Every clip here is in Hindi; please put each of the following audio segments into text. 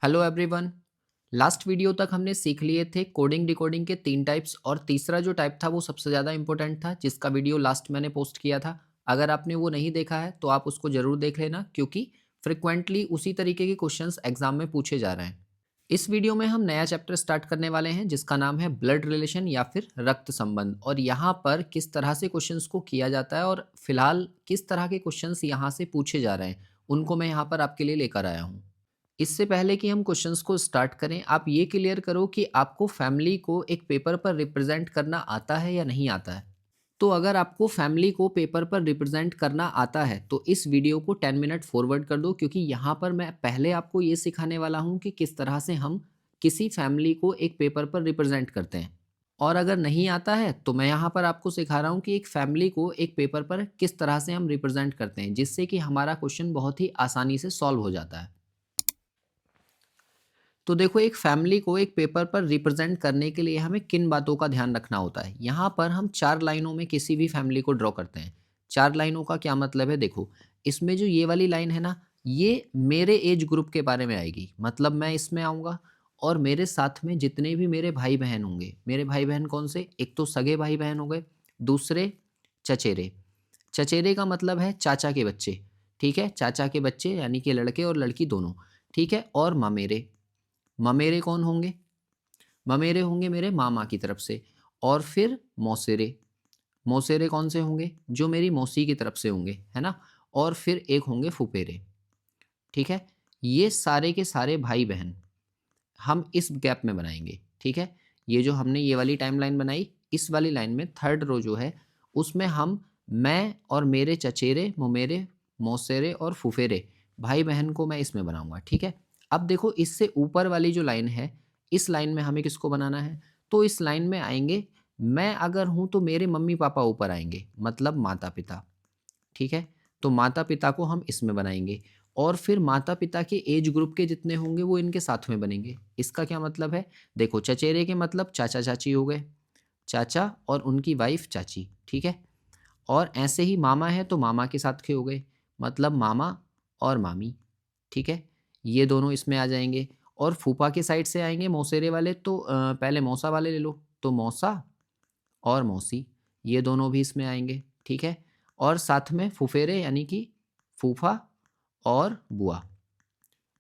Hello everyone. लास्ट वीडियो तक हमने सीख लिए थे कोडिंग डिकोडिंग के 3 टाइप्स और तीसरा जो टाइप था वो सबसे ज़्यादा इंपॉर्टेंट था जिसका वीडियो लास्ट मैंने पोस्ट किया था। अगर आपने वो नहीं देखा है तो आप उसको ज़रूर देख लेना क्योंकि फ्रिक्वेंटली उसी तरीके के क्वेश्चंस एग्जाम में पूछे जा रहे हैं। इस वीडियो में हम नया चैप्टर स्टार्ट करने वाले हैं जिसका नाम है ब्लड रिलेशन या फिर रक्त संबंध, और यहाँ पर किस तरह से क्वेश्चंस को किया जाता है और फिलहाल किस तरह के क्वेश्चंस यहाँ से पूछे जा रहे हैं उनको मैं यहाँ पर आपके लिए लेकर आया हूँ। इससे पहले कि हम क्वेश्चंस को स्टार्ट करें, आप ये क्लियर करो कि आपको फैमिली को एक पेपर पर रिप्रेजेंट करना आता है या नहीं आता है। तो अगर आपको फैमिली को पेपर पर रिप्रेजेंट करना आता है तो इस वीडियो को 10 मिनट फॉरवर्ड कर दो, क्योंकि यहाँ पर मैं पहले आपको ये सिखाने वाला हूँ कि किस तरह से हम किसी फैमिली को एक पेपर पर रिप्रेजेंट करते हैं। और अगर नहीं आता है तो मैं यहाँ पर आपको सिखा रहा हूँ कि एक फैमिली को एक पेपर पर किस तरह से हम रिप्रेजेंट करते हैं, जिससे कि हमारा क्वेश्चन बहुत ही आसानी से सॉल्व हो जाता है। तो देखो, एक फैमिली को एक पेपर पर रिप्रेजेंट करने के लिए हमें किन बातों का ध्यान रखना होता है। यहाँ पर हम 4 लाइनों में किसी भी फैमिली को ड्रॉ करते हैं। 4 लाइनों का क्या मतलब है, देखो इसमें जो ये वाली लाइन है ना, ये मेरे एज ग्रुप के बारे में आएगी। मतलब मैं इसमें आऊँगा और मेरे साथ में जितने भी मेरे भाई-बहन होंगे, मेरे भाई-बहन कौन से? एक तो सगे भाई-बहन हो गए, दूसरे चचेरे। चचेरे का मतलब है चाचा के बच्चे, ठीक है? चाचा के बच्चे यानी कि लड़के और लड़की दोनों, ठीक है? और ममेरे। ममेरे कौन होंगे? ममेरे होंगे मेरे मामा की तरफ से। और फिर मौसेरे। मौसेरे कौन से होंगे? जो मेरी मौसी की तरफ से होंगे, है ना? और फिर एक होंगे फुफेरे, ठीक है? ये सारे के सारे भाई-बहन हम इस गैप में बनाएँगे, ठीक है? ये जो हमने ये वाली टाइमलाइन बनाई, इस वाली लाइन में थर्ड रो जो है, उसमें हम मैं और मेरे चचेरे, ममेरे, मौसेरे और फुफेरे भाई-बहन को मैं इसमें बनाऊँगा, ठीक है? अब देखो, इससे ऊपर वाली जो लाइन है, इस लाइन में हमें किसको बनाना है? तो इस लाइन में आएँगे, मैं अगर हूँ तो मेरे मम्मी-पापा ऊपर आएँगे, मतलब माता-पिता। ठीक है? तो माता-पिता को हम इसमें बनाएँगे और फिर माता-पिता के एज ग्रुप के जितने होंगे वो इनके साथ में बनेंगे। इसका क्या मतलब है? देखो, चचेरे के मतलब चाचा-चाची हो गए, चाचा और उनकी वाइफ़ चाची, ठीक है? और ऐसे ही मामा है तो मामा के साथ के हो गए, मतलब मामा और मामी, ठीक है? ये दोनों इसमें आ जाएँगे। और फूफा के साइड से आएँगे मौसेरे वाले, तो पहले मौसा वाले ले लो, तो मौसा और मौसी, ये दोनों भी इसमें आएँगे, ठीक है? और साथ में फुफेरे यानी कि फूफा और बुआ,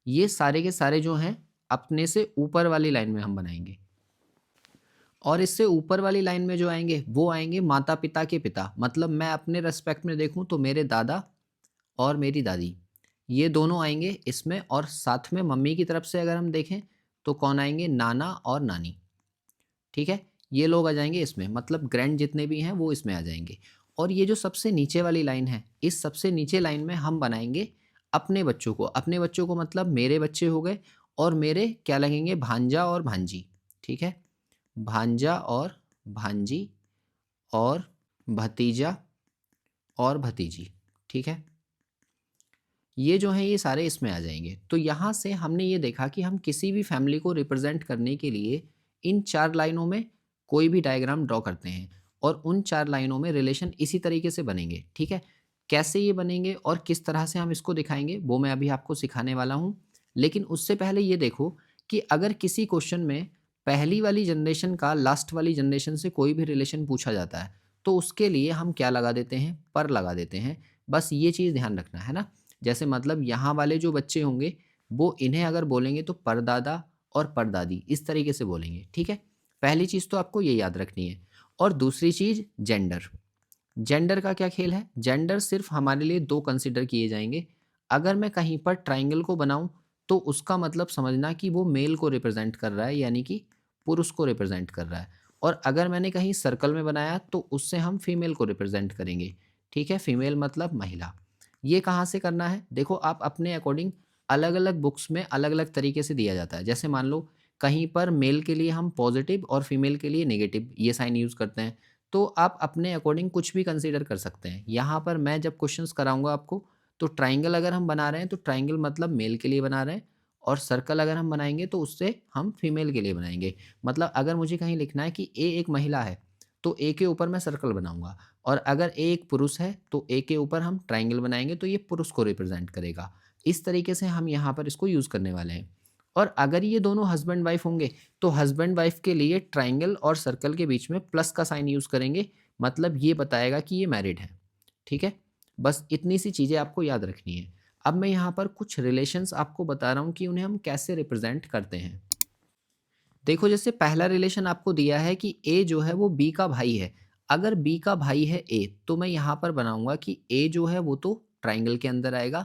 ये सारे के सारे जो हैं अपने से ऊपर वाली लाइन में हम बनाएँगे। और इससे ऊपर वाली लाइन में जो आएँगे वो आएँगे माता-पिता के पिता, मतलब मैं अपने रिस्पेक्ट में देखूँ तो मेरे दादा और मेरी दादी, ये दोनों आएँगे इसमें। और साथ में मम्मी की तरफ से अगर हम देखें तो कौन आएँगे? नाना और नानी, ठीक है? ये लोग आ जाएँगे इसमें, मतलब ग्रैंड जितने भी हैं वो इसमें आ जाएँगे। और ये जो सबसे नीचे वाली लाइन है, इस सबसे नीचे लाइन में हम बनाएँगे अपने बच्चों को। अपने बच्चों को मतलब मेरे बच्चे हो गए और मेरे क्या लगेंगे? भांजा और भांजी, ठीक है? भांजा और भांजी और भतीजा और भतीजी, ठीक है? ये जो हैं ये सारे इसमें आ जाएँगे। तो यहाँ से हमने ये देखा कि हम किसी भी फैमिली को रिप्रेज़ेंट करने के लिए इन 4 लाइनों में कोई भी डायग्राम ड्रॉ करते हैं और उन 4 लाइनों में रिलेशन इसी तरीके से बनेंगे, ठीक है? कैसे ये बनेंगे और किस तरह से हम इसको दिखाएँगे वो मैं अभी आपको सिखाने वाला हूँ। लेकिन उससे पहले ये देखो कि अगर किसी क्वेश्चन में पहली वाली जनरेशन का लास्ट वाली जनरेशन से कोई भी रिलेशन पूछा जाता है, तो उसके लिए हम क्या लगा देते हैं? पर लगा देते हैं। बस ये चीज़ ध्यान रखना, है ना? जैसे मतलब यहाँ वाले जो बच्चे होंगे वो इन्हें अगर बोलेंगे तो परदादा और परदादी इस तरीके से बोलेंगे, ठीक है? पहली चीज़ तो आपको ये याद रखनी है। और दूसरी चीज़ जेंडर। जेंडर का क्या खेल है? जेंडर सिर्फ़ हमारे लिए 2 कंसिडर किए जाएँगे। अगर मैं कहीं पर ट्रायंगल को बनाऊँ तो उसका मतलब समझना कि वो मेल को रिप्रेज़ेंट कर रहा है, यानी कि पुरुष को रिप्रेज़ेंट कर रहा है। और अगर मैंने कहीं सर्कल में बनाया तो उससे हम फीमेल को रिप्रेज़ेंट करेंगे, ठीक है? फीमेल मतलब महिला। ये कहाँ से करना है? देखो, आप अपने अकॉर्डिंग अलग-अलग बुक्स में अलग-अलग तरीके से दिया जाता है। जैसे मान लो कहीं पर मेल के लिए हम पॉज़िटिव और फीमेल के लिए नेगेटिव ये साइन यूज़ करते हैं। तो आप अपने अकॉर्डिंग कुछ भी कंसीडर कर सकते हैं। यहाँ पर मैं जब क्वेश्चंस कराऊँगा आपको, तो ट्रायंगल अगर हम बना रहे हैं तो ट्रायंगल मतलब मेल के लिए बना रहे हैं, और सर्कल अगर हम बनाएँगे तो उससे हम फीमेल के लिए बनाएँगे। मतलब अगर मुझे कहीं लिखना है कि ए एक महिला है, तो ए के ऊपर मैं सर्कल बनाऊँगा। और अगर ए एक पुरुष है तो ए के ऊपर हम ट्रायंगल बनाएँगे, तो ये पुरुष को रिप्रेज़ेंट करेगा। इस तरीके से हम यहाँ पर इसको यूज़ करने वाले हैं। और अगर ये दोनों हस्बैंड वाइफ होंगे तो हस्बैंड वाइफ के लिए ट्राइंगल और सर्कल के बीच में प्लस का साइन यूज़ करेंगे, मतलब ये बताएगा कि ये मैरिड है। ठीक है? बस इतनी सी चीज़ें आपको याद रखनी है। अब मैं यहाँ पर कुछ रिलेशंस आपको बता रहा हूँ कि उन्हें हम कैसे रिप्रेजेंट करते हैं। देखो जैसे पहला रिलेशन आपको दिया है कि ए जो है वो बी का भाई है। अगर बी का भाई है ए, तो मैं यहाँ पर बनाऊँगा कि ए जो है वो तो ट्रायंगल के अंदर आएगा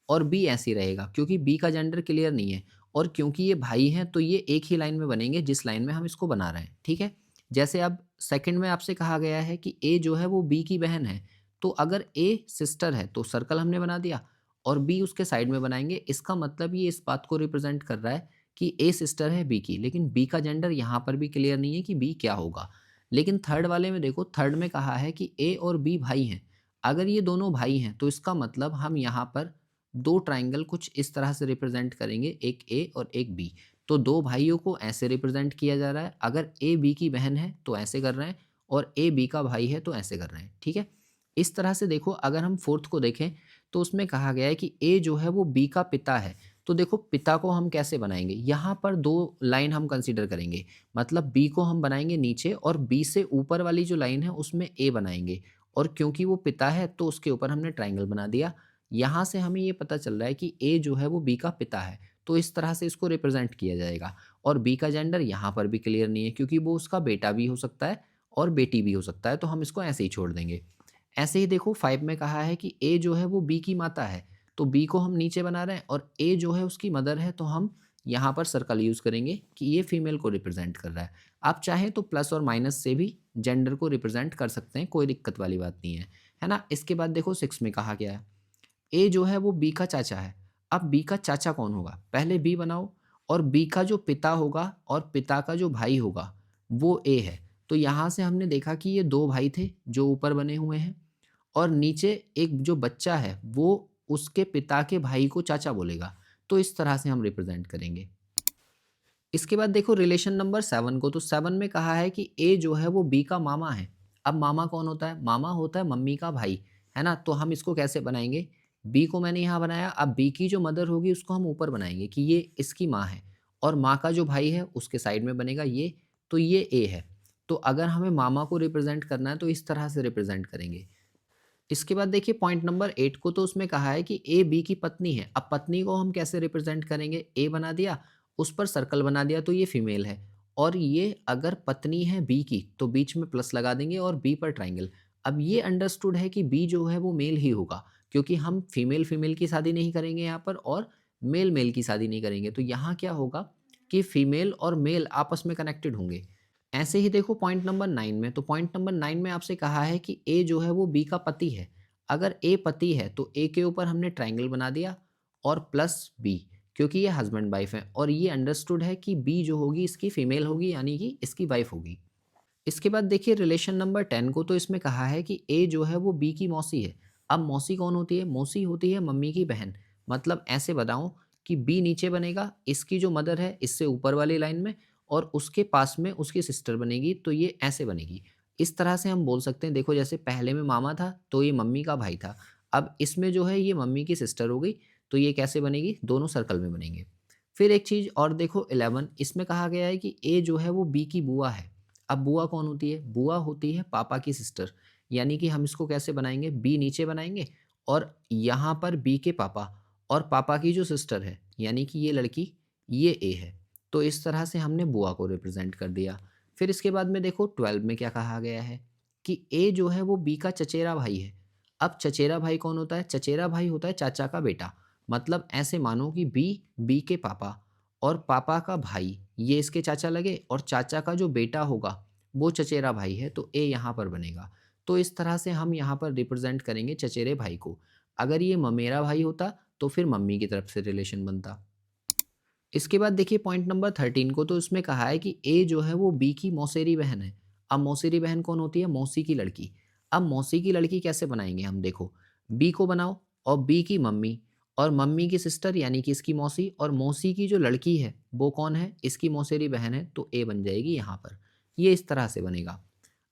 और बी ऐसे ही रहेगा, क्योंकि बी का जेंडर क्लियर नहीं है और क्योंकि ये भाई हैं तो ये एक ही लाइन में बनेंगे जिस लाइन में हम इसको बना रहे हैं, ठीक है? जैसे अब सेकंड में आपसे कहा गया है कि ए जो है वो बी की बहन है, तो अगर ए सिस्टर है तो सर्कल हमने बना दिया और बी उसके साइड में बनाएँगे। इसका मतलब ये इस बात को रिप्रेज़ेंट कर रहा है कि ए सिस्टर है बी की, लेकिन बी का जेंडर यहाँ पर भी क्लियर नहीं है कि बी क्या होगा। लेकिन थर्ड वाले में देखो, थर्ड में कहा है कि ए और बी भाई हैं। अगर ये दोनों भाई हैं तो इसका मतलब हम यहाँ पर 2 ट्रायंगल कुछ इस तरह से रिप्रेज़ेंट करेंगे, एक ए और एक बी। तो 2 भाइयों को ऐसे रिप्रेज़ेंट किया जा रहा है, अगर ए बी की बहन है तो ऐसे कर रहे हैं और ए बी का भाई है तो ऐसे कर रहे हैं, ठीक है? इस तरह से देखो, अगर हम फोर्थ को देखें तो उसमें कहा गया है कि ए जो है वो बी का पिता है। तो देखो पिता को हम कैसे बनाएँगे? यहाँ पर 2 लाइन हम कंसीडर करेंगे। मतलब बी को हम बनाएँगे नीचे और बी से ऊपर वाली जो लाइन है उसमें ए बनाएँगे और क्योंकि वो पिता है तो उसके ऊपर हमने ट्रायंगल बना दिया। यहाँ से हमें ये पता चल रहा है कि ए जो है वो बी का पिता है। तो इस तरह से इसको रिप्रेज़ेंट किया जाएगा और बी का जेंडर यहाँ पर भी क्लियर नहीं है, क्योंकि वो उसका बेटा भी हो सकता है और बेटी भी हो सकता है, तो हम इसको ऐसे ही छोड़ देंगे। ऐसे ही देखो 5 में कहा है कि ए जो है वो बी की माता है, तो बी को हम नीचे बना रहे हैं और ए जो है उसकी मदर है, तो हम यहाँ पर सर्कल यूज़ करेंगे कि ये फीमेल को रिप्रेजेंट कर रहा है। आप चाहें तो प्लस और माइनस से भी जेंडर को रिप्रेजेंट कर सकते हैं, कोई दिक्कत वाली बात नहीं है ना? इसके बाद देखो 6 में कहा गया है, ए जो है वो बी का चाचा है। अब बी का चाचा कौन होगा? पहले बी बनाओ और बी का जो पिता होगा और पिता का जो भाई होगा, वो ए है। तो यहाँ से हमने देखा कि ये 2 भाई थे जो ऊपर बने हुए हैं और नीचे एक जो बच्चा है वो उसके पिता के भाई को चाचा बोलेगा। तो इस तरह से हम रिप्रेज़ेंट करेंगे। इसके बाद देखो रिलेशन नंबर 7 को, तो 7 में कहा है कि ए जो है वो बी का मामा है। अब मामा कौन होता है? मामा होता है मम्मी का भाई, है ना? तो हम इसको कैसे बनाएँगे? बी को मैंने यहाँ बनाया, अब बी की जो मदर होगी उसको हम ऊपर बनाएँगे कि ये इसकी माँ है और माँ का जो भाई है उसके साइड में बनेगा ये, तो ये ए है। तो अगर हमें मामा को रिप्रेज़ेंट करना है तो इस तरह से रिप्रेज़ेंट करेंगे। इसके बाद देखिए पॉइंट नंबर 8 को, तो उसमें कहा है कि ए बी की पत्नी है। अब पत्नी को हम कैसे रिप्रेजेंट करेंगे? ए बना दिया, उस पर सर्कल बना दिया तो ये फीमेल है और ये अगर पत्नी है बी की तो बीच में प्लस लगा देंगे और बी पर ट्रायंगल। अब ये अंडरस्टूड है कि बी जो है वो मेल ही होगा, क्योंकि हम फीमेल फीमेल की शादी नहीं करेंगे यहाँ पर और मेल मेल की शादी नहीं करेंगे। तो यहाँ क्या होगा कि फीमेल और मेल आपस में कनेक्टेड होंगे। ऐसे ही देखो पॉइंट नंबर 9 में, तो पॉइंट नंबर 9 में आपसे कहा है कि ए जो है वो बी का पति है। अगर ए पति है तो ए के ऊपर हमने ट्रायंगल बना दिया और प्लस बी, क्योंकि ये हस्बैंड वाइफ है और ये अंडरस्टूड है कि बी जो होगी इसकी फीमेल होगी, यानी कि इसकी वाइफ होगी। इसके बाद देखिए रिलेशन नंबर 10 को, तो इसमें कहा है कि ए जो है वो बी की मौसी है। अब मौसी कौन होती है? मौसी होती है मम्मी की बहन। मतलब ऐसे बताऊं कि बी नीचे बनेगा, इसकी जो मदर है इससे ऊपर वाली लाइन में और उसके पास में उसकी सिस्टर बनेगी, तो ये ऐसे बनेगी। इस तरह से हम बोल सकते हैं। देखो जैसे पहले में मामा था तो ये मम्मी का भाई था, अब इसमें जो है ये मम्मी की सिस्टर हो गई, तो ये कैसे बनेगी? दोनों सर्कल में बनेंगे। फिर एक चीज़ और देखो 11, इसमें कहा गया है कि ए जो है वो बी की बुआ है। अब बुआ कौन होती है? बुआ होती है पापा की सिस्टर, यानी कि हम इसको कैसे बनाएँगे? बी नीचे बनाएँगे और यहाँ पर बी के पापा और पापा की जो सिस्टर है, यानी कि ये लड़की, ये ए है। तो इस तरह से हमने बुआ को रिप्रेज़ेंट कर दिया। फिर इसके बाद में देखो 12 में क्या कहा गया है कि ए जो है वो बी का चचेरा भाई है। अब चचेरा भाई कौन होता है? चचेरा भाई होता है चाचा का बेटा। मतलब ऐसे मानो कि बी, बी के पापा और पापा का भाई ये इसके चाचा लगे और चाचा का जो बेटा होगा वो चचेरा भाई है, तो ए यहाँ पर बनेगा। तो इस तरह से हम यहाँ पर रिप्रेजेंट करेंगे चचेरे भाई को। अगर ये ममेरा भाई होता तो फिर मम्मी की तरफ से रिलेशन बनता। इसके बाद देखिए पॉइंट नंबर 13 को, तो उसमें कहा है कि ए जो है वो बी की मौसेरी बहन है। अब मौसेरी बहन कौन होती है? मौसी की लड़की। अब मौसी की लड़की कैसे बनाएंगे हम? देखो बी को बनाओ और बी की मम्मी और मम्मी की सिस्टर यानी कि इसकी मौसी और मौसी की जो लड़की है वो कौन है? इसकी मौसेरी बहन है, तो ए बन जाएगी यहाँ पर। ये इस तरह से बनेगा।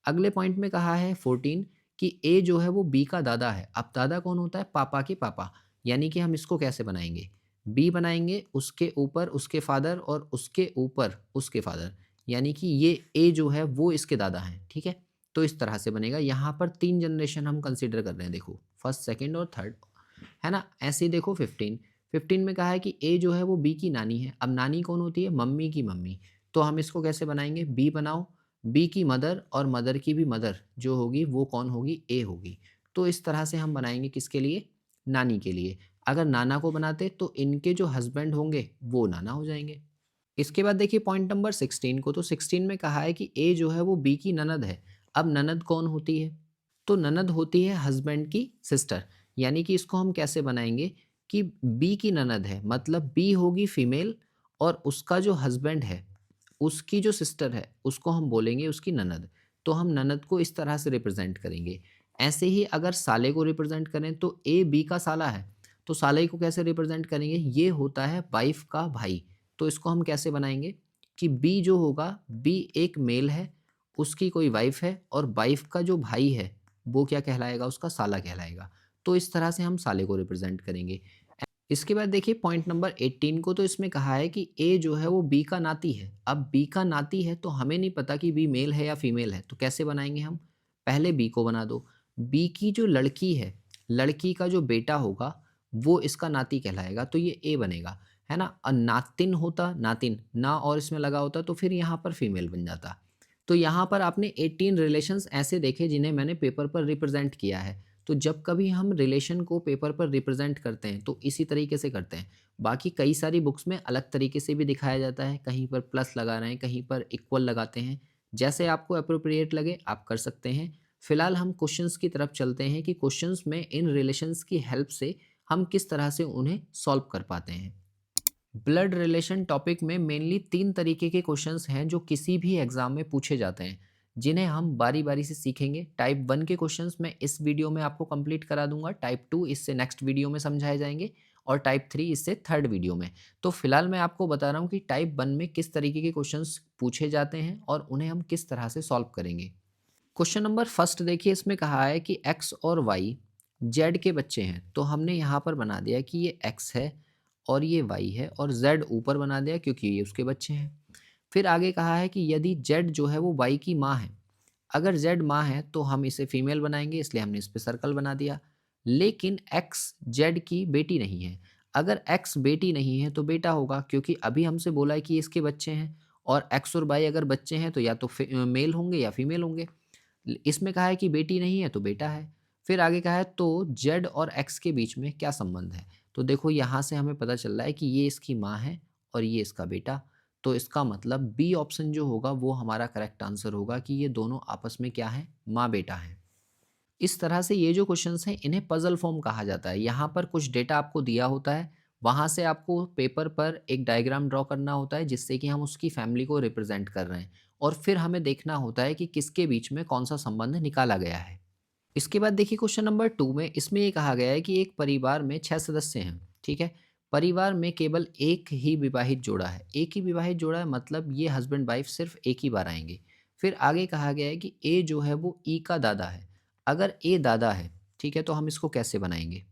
अगले पॉइंट में कहा है 14 कि ए जो है वो बी का दादा है। अब दादा कौन होता है? पापा के पापा, यानी कि हम इसको कैसे बनाएंगे? बी बनाएंगे, उसके ऊपर उसके फादर और उसके ऊपर उसके फादर, यानी कि ये ए जो है वो इसके दादा हैं, ठीक है। तो इस तरह से बनेगा। यहाँ पर 3 जनरेशन हम कंसीडर कर रहे हैं, देखो फर्स्ट, सेकंड और थर्ड, है ना। ऐसे ही देखो 15 में कहा है कि ए जो है वो बी की नानी है। अब नानी कौन होती है? मम्मी की मम्मी। तो हम इसको कैसे बनाएंगे? बी बनाओ, बी की मदर और मदर की भी मदर जो होगी वो कौन होगी? ए होगी। तो इस तरह से हम बनाएंगे किसके लिए? नानी के लिए। अगर नाना को बनाते तो इनके जो हस्बैंड होंगे वो नाना हो जाएंगे। इसके बाद देखिए पॉइंट नंबर 16 को, तो 16 में कहा है कि ए जो है वो बी की ननद है। अब ननद कौन होती है? तो ननद होती है हस्बैंड की सिस्टर। यानी कि इसको हम कैसे बनाएंगे कि बी की ननद है, मतलब बी होगी फीमेल और उसका जो हस्बैंड है, उसकी जो सिस्टर है, उसको हम बोलेंगे उसकी ननद। तो हम ननद को इस तरह से रिप्रेजेंट करेंगे। ऐसे ही अगर साले को रिप्रेजेंट करें तो ए बी का साला है, तो साले को कैसे रिप्रेजेंट करेंगे? ये होता है वाइफ का भाई। तो इसको हम कैसे बनाएंगे कि बी जो होगा, बी एक मेल है, उसकी कोई वाइफ है और वाइफ का जो भाई है वो क्या कहलाएगा? उसका साला कहलाएगा। तो इस तरह से हम साले को रिप्रेजेंट करेंगे। इसके बाद देखिए पॉइंट नंबर 18 को, तो इसमें कहा है कि ए जो है वो बी का नाती है। अब बी का नाती है तो हमें नहीं पता कि बी मेल है या फीमेल है, तो कैसे बनाएंगे हम? पहले बी को बना दो। बी की जो लड़की है, लड़की का जो बेटा होगा वो इसका नाती कहलाएगा, तो ये ए बनेगा, है ना। और नातिन होता, नातिन ना और इसमें लगा होता तो फिर यहाँ पर फीमेल बन जाता। तो यहाँ पर आपने 18 रिलेशंस ऐसे देखे जिन्हें मैंने पेपर पर रिप्रेजेंट किया है। तो जब कभी हम रिलेशन को पेपर पर रिप्रेजेंट करते हैं तो इसी तरीके से करते हैं। बाकी कई सारी बुक्स में अलग तरीके से भी दिखाया जाता है, कहीं पर प्लस लगा रहे हैं, कहीं पर इक्वल लगाते हैं। जैसे आपको अप्रोप्रिएट लगे आप कर सकते हैं। फिलहाल हम क्वेश्चंस की तरफ चलते हैं कि क्वेश्चंस में इन रिलेशंस की हेल्प से हम किस तरह से उन्हें सॉल्व कर पाते हैं। ब्लड रिलेशन टॉपिक में मेनली 3 तरीके के क्वेश्चंस हैं जो किसी भी एग्जाम में पूछे जाते हैं, जिन्हें हम बारी बारी से सीखेंगे। टाइप 1 के क्वेश्चंस मैं इस वीडियो में आपको कंप्लीट करा दूंगा, टाइप 2 इससे नेक्स्ट वीडियो में समझाए जाएंगे और टाइप 3 इससे थर्ड वीडियो में। तो फिलहाल मैं आपको बता रहा हूँ कि टाइप 1 में किस तरीके के क्वेश्चंस पूछे जाते हैं और उन्हें हम किस तरह से सॉल्व करेंगे। क्वेश्चन नंबर फर्स्ट देखिए, इसमें कहा है कि एक्स और वाई जेड के बच्चे हैं। तो हमने यहाँ पर बना दिया कि ये एक्स है और ये वाई है और जेड ऊपर बना दिया क्योंकि ये उसके बच्चे हैं। फिर आगे कहा है कि यदि जेड जो है वो वाई की माँ है, अगर जेड माँ है तो हम इसे फीमेल बनाएंगे, इसलिए हमने इस पर सर्कल बना दिया। लेकिन एक्स जेड की बेटी नहीं है। अगर एक्स बेटी नहीं है तो बेटा होगा, क्योंकि अभी हमसे बोला है कि इसके बच्चे हैं और एक्स और वाई अगर बच्चे हैं तो या तो मेल होंगे या फीमेल होंगे। इसमें कहा है कि बेटी नहीं है तो बेटा है। फिर आगे कहा है तो जेड और एक्स के बीच में क्या संबंध है? तो देखो यहाँ से हमें पता चल रहा है कि ये इसकी माँ है और ये इसका बेटा। तो इसका मतलब बी ऑप्शन जो होगा वो हमारा करेक्ट आंसर होगा कि ये दोनों आपस में क्या है? माँ बेटा है। इस तरह से ये जो क्वेश्चंस हैं इन्हें पजल फॉर्म कहा जाता है। यहाँ पर कुछ डेटा आपको दिया होता है, वहाँ से आपको पेपर पर एक डायग्राम ड्रॉ करना होता है जिससे कि हम उसकी फैमिली को रिप्रेजेंट कर रहे हैं और फिर हमें देखना होता है कि किसके बीच में कौन सा संबंध निकाला गया है। इसके बाद देखिए क्वेश्चन नंबर 2 में, इसमें ये कहा गया है कि एक परिवार में 6 सदस्य हैं, ठीक है। परिवार में केवल एक ही विवाहित जोड़ा है। एक ही विवाहित जोड़ा है मतलब ये हस्बैंड वाइफ सिर्फ एक ही बार आएंगे। फिर आगे कहा गया है कि ए जो है वो ई का दादा है। अगर ए दादा है, ठीक है, तो हम इसको कैसे बनाएंगे?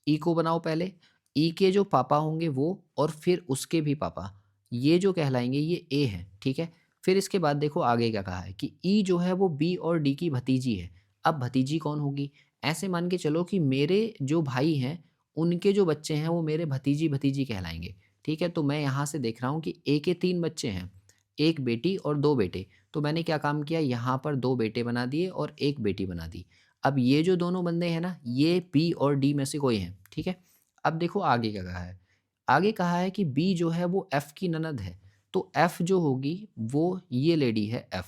ई को बनाओ पहले। ई के जो पापा होंगे वो और फिर उसके भी पापा, ये जो कहलाएंगे ये ए है, ठीक है। फिर इसके बाद देखो आगे क्या कहा है कि ई जो है वो बी और डी की भतीजी है। अब भतीजी कौन होगी? ऐसे मान के चलो कि मेरे जो भाई हैं उनके जो बच्चे हैं वो मेरे भतीजी भतीजी कहलाएंगे, ठीक है। तो मैं यहाँ से देख रहा हूँ कि ए के 3 बच्चे हैं, एक बेटी और 2 बेटे। तो मैंने क्या काम किया, यहाँ पर 2 बेटे बना दिए और एक बेटी बना दी। अब ये जो दोनों बंदे हैं ना, ये बी और डी में से कोई हैं, ठीक है। अब देखो आगे क्या कहा है। आगे कहा है कि बी जो है वो एफ की ननद है। तो एफ जो होगी वो ये लेडी है एफ,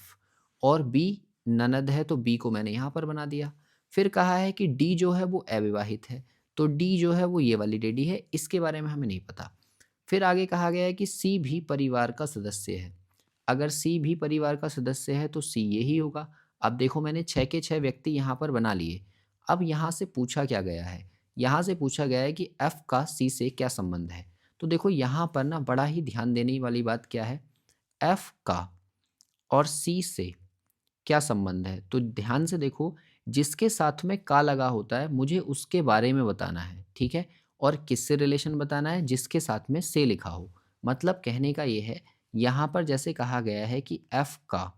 और बी ननद है तो बी को मैंने यहाँ पर बना दिया। फिर कहा है कि डी जो है वो अविवाहित है, तो डी जो है वो ये वाली लेडी है, इसके बारे में हमें नहीं पता। फिर आगे कहा गया है कि सी भी परिवार का सदस्य है। अगर सी भी परिवार का सदस्य है तो सी यही होगा। अब देखो मैंने 6 के 6 व्यक्ति यहाँ पर बना लिए। अब यहाँ से पूछा क्या गया है? यहाँ से पूछा गया है कि एफ का सी से क्या संबंध है? तो देखो यहाँ पर ना बड़ा ही ध्यान देने वाली बात क्या है, एफ का और सी से क्या संबंध है? तो ध्यान से देखो, जिसके साथ में का लगा होता है मुझे उसके बारे में बताना है, ठीक है। और किससे रिलेशन बताना है, जिसके साथ में से लिखा हो। मतलब कहने का ये है, यहाँ पर जैसे कहा गया है कि एफ का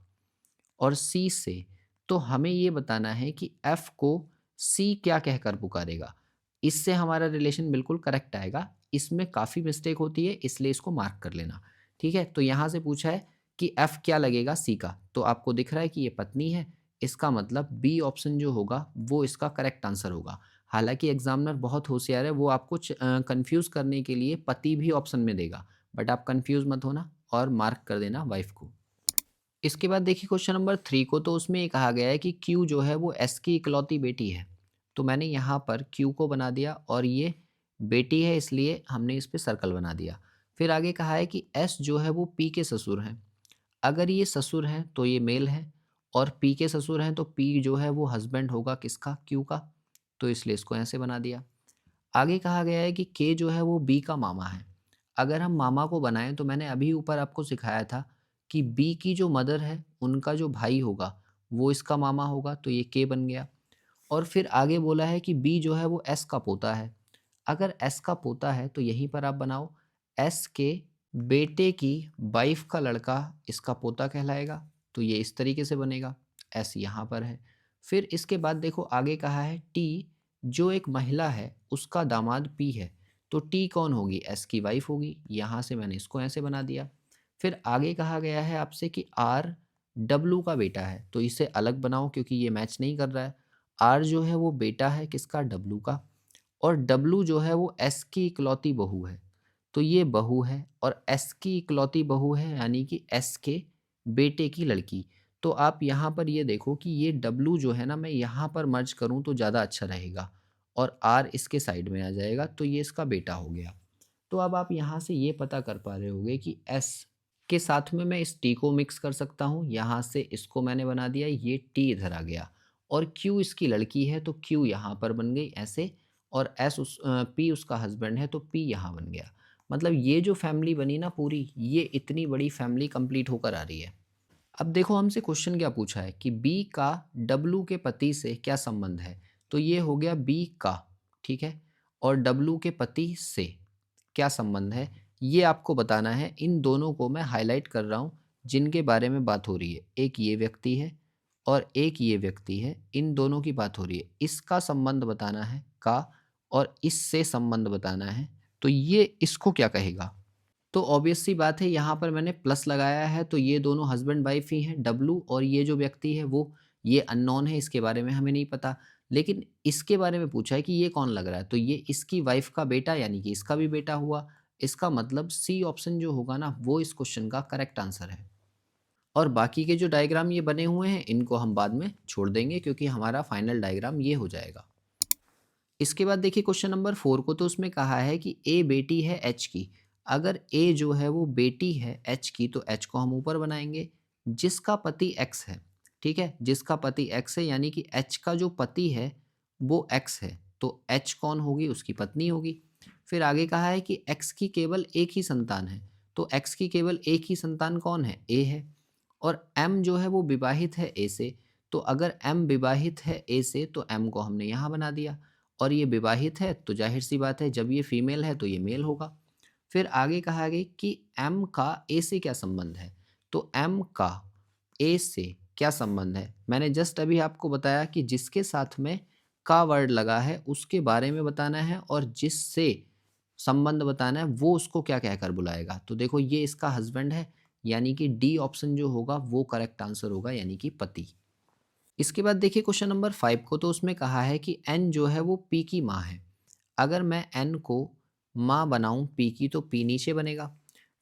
और सी से, तो हमें ये बताना है कि एफ को सी क्या कहकर पुकारेगा। इससे हमारा रिलेशन बिल्कुल करेक्ट आएगा। इसमें काफ़ी मिस्टेक होती है, इसलिए इसको मार्क कर लेना। ठीक है, तो यहाँ से पूछा है कि एफ क्या लगेगा सी का, तो आपको दिख रहा है कि ये पत्नी है। इसका मतलब बी ऑप्शन जो होगा वो इसका करेक्ट आंसर होगा। हालांकि एग्जामिनर बहुत होशियार है, वो आपको कंफ्यूज करने के लिए पति भी ऑप्शन में देगा, बट आप कंफ्यूज मत होना और मार्क कर देना वाइफ को। इसके बाद देखिए क्वेश्चन नंबर 3 को, तो उसमें ये कहा गया है कि क्यू जो है वो एस की इकलौती बेटी है। तो मैंने यहाँ पर क्यू को बना दिया और ये बेटी है इसलिए हमने इस पे सर्कल बना दिया। फिर आगे कहा है कि एस जो है वो पी के ससुर हैं। अगर ये ससुर हैं तो ये मेल है, और पी के ससुर हैं तो पी जो है वो हस्बैंड होगा किसका, क्यू का। तो इसलिए इसको ऐसे बना दिया। आगे कहा गया है कि के जो है वो बी का मामा है। अगर हम मामा को बनाएं तो मैंने अभी ऊपर आपको सिखाया था कि बी की जो मदर है उनका जो भाई होगा वो इसका मामा होगा, तो ये के बन गया। और फिर आगे बोला है कि बी जो है वो एस का पोता है। अगर एस का पोता है तो यहीं पर आप बनाओ, एस के बेटे की वाइफ का लड़का इसका पोता कहलाएगा। तो ये इस तरीके से बनेगा, एस यहाँ पर है। फिर इसके बाद देखो आगे कहा है टी जो एक महिला है उसका दामाद पी है। तो टी कौन होगी, एस की वाइफ होगी। यहाँ से मैंने इसको ऐसे बना दिया। फिर आगे कहा गया है आपसे कि आर डब्लू का बेटा है, तो इसे अलग बनाओ क्योंकि ये मैच नहीं कर रहा है। आर जो है वो बेटा है किसका, डब्लू का। और डब्लू जो है वो एस की इकलौती बहू है, तो ये बहू है। और एस की इकलौती बहू है यानी कि एस के बेटे की लड़की। तो आप यहाँ पर ये देखो कि ये डब्लू जो है ना, मैं यहाँ पर मर्ज करूँ तो ज़्यादा अच्छा रहेगा, और आर इसके साइड में आ जाएगा, तो ये इसका बेटा हो गया। तो अब आप यहाँ से ये पता कर पा रहे होगे कि एस के साथ में मैं इस टी को मिक्स कर सकता हूँ। यहाँ से इसको मैंने बना दिया, ये टी इधर आ गया। और क्यू इसकी लड़की है तो क्यू यहाँ पर बन गई ऐसे। और एस पी उसका हस्बैंड है तो पी यहाँ बन गया। मतलब ये जो फैमिली बनी ना पूरी, ये इतनी बड़ी फैमिली कंप्लीट होकर आ रही है। अब देखो हमसे क्वेश्चन क्या पूछा है कि बी का डब्लू के पति से क्या संबंध है। तो ये हो गया बी का, ठीक है। और डब्लू के पति से क्या संबंध है, ये आपको बताना है। इन दोनों को मैं हाईलाइट कर रहा हूँ जिनके बारे में बात हो रही है। एक ये व्यक्ति है और एक ये व्यक्ति है, इन दोनों की बात हो रही है। इसका संबंध बताना है का, और इससे संबंध बताना है। तो ये इसको क्या कहेगा। तो ऑब्वियस सी बात है, यहाँ पर मैंने प्लस लगाया है, तो ये दोनों हस्बैंड वाइफ ही हैं डब्लू, और ये जो व्यक्ति है वो ये अननोन है, इसके बारे में हमें नहीं पता। लेकिन इसके बारे में पूछा है कि ये कौन लग रहा है, तो ये इसकी वाइफ का बेटा यानी कि इसका भी बेटा हुआ। इसका मतलब सी ऑप्शन जो होगा ना वो इस क्वेश्चन का करेक्ट आंसर है। और बाकी के जो डायग्राम ये बने हुए हैं इनको हम बाद में छोड़ देंगे क्योंकि हमारा फाइनल डायग्राम ये हो जाएगा। इसके बाद देखिए क्वेश्चन नंबर 4 को, तो उसमें कहा है कि ए बेटी है एच की। अगर ए जो है वो बेटी है एच की तो एच को हम ऊपर बनाएंगे। जिसका पति एक्स है, ठीक है, जिसका पति एक्स है यानी कि एच का जो पति है वो एक्स है, तो एच कौन होगी, उसकी पत्नी होगी। फिर आगे कहा है कि एक्स की केवल एक ही संतान है, तो एक्स की केवल एक ही संतान कौन है, ए है। और एम जो है वो विवाहित है ए से, तो अगर एम विवाहित है ए से तो एम को हमने यहाँ बना दिया। और ये विवाहित है तो जाहिर सी बात है जब ये फीमेल है तो ये मेल होगा। फिर आगे कहा गया कि एम का ए से क्या संबंध है, तो एम का ए से क्या संबंध है। मैंने जस्ट अभी आपको बताया कि जिसके साथ में का वर्ड लगा है उसके बारे में बताना है, और जिससे संबंध बताना है वो उसको क्या कहकर बुलाएगा। तो देखो ये इसका हस्बैंड है, यानी कि डी ऑप्शन जो होगा वो करेक्ट आंसर होगा, यानी कि पति। इसके बाद देखिए क्वेश्चन नंबर 5 को, तो उसमें कहा है कि एन जो है वो पी की माँ है। अगर मैं एन को माँ बनाऊं पी की तो पी नीचे बनेगा।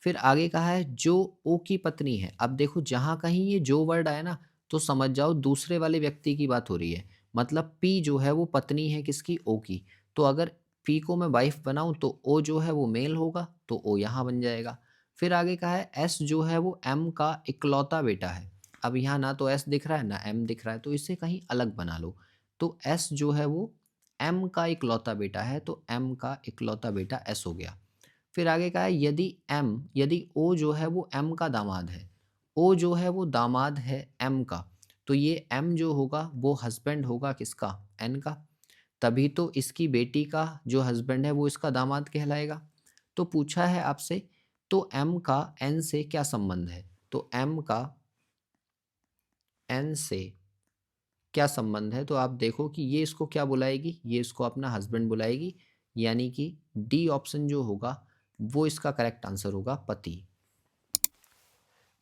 फिर आगे कहा है जो ओ की पत्नी है। अब देखो जहाँ कहीं ये जो वर्ड आया ना तो समझ जाओ दूसरे वाले व्यक्ति की बात हो रही है। मतलब पी जो है वो पत्नी है किसकी, ओ की। तो अगर पी को मैं वाइफ बनाऊं तो ओ जो है वो मेल होगा, तो ओ यहाँ बन जाएगा। फिर आगे कहा है एस जो है वो एम का इकलौता बेटा है। अब यहाँ ना तो एस दिख रहा है ना एम दिख रहा है, तो इसे कहीं अलग बना लो। तो एस जो है वो एम का इकलौता बेटा है, तो एम का इकलौता बेटा एस हो गया। फिर आगे कहा है यदि ओ जो है वो एम का दामाद है, ओ जो है वो दामाद है एम का, तो ये एम जो होगा वो हस्बैंड होगा किसका, एन का। तभी तो इसकी बेटी का जो हस्बैंड है वो इसका दामाद कहलाएगा। तो पूछा है आपसे, तो एम का एन से क्या संबंध है? तो एम का एन से क्या संबंध है? तो आप देखो कि ये इसको क्या बुलाएगी, ये इसको अपना हस्बैंड बुलाएगी, यानी कि डी ऑप्शन जो होगा वो इसका करेक्ट आंसर होगा, पति।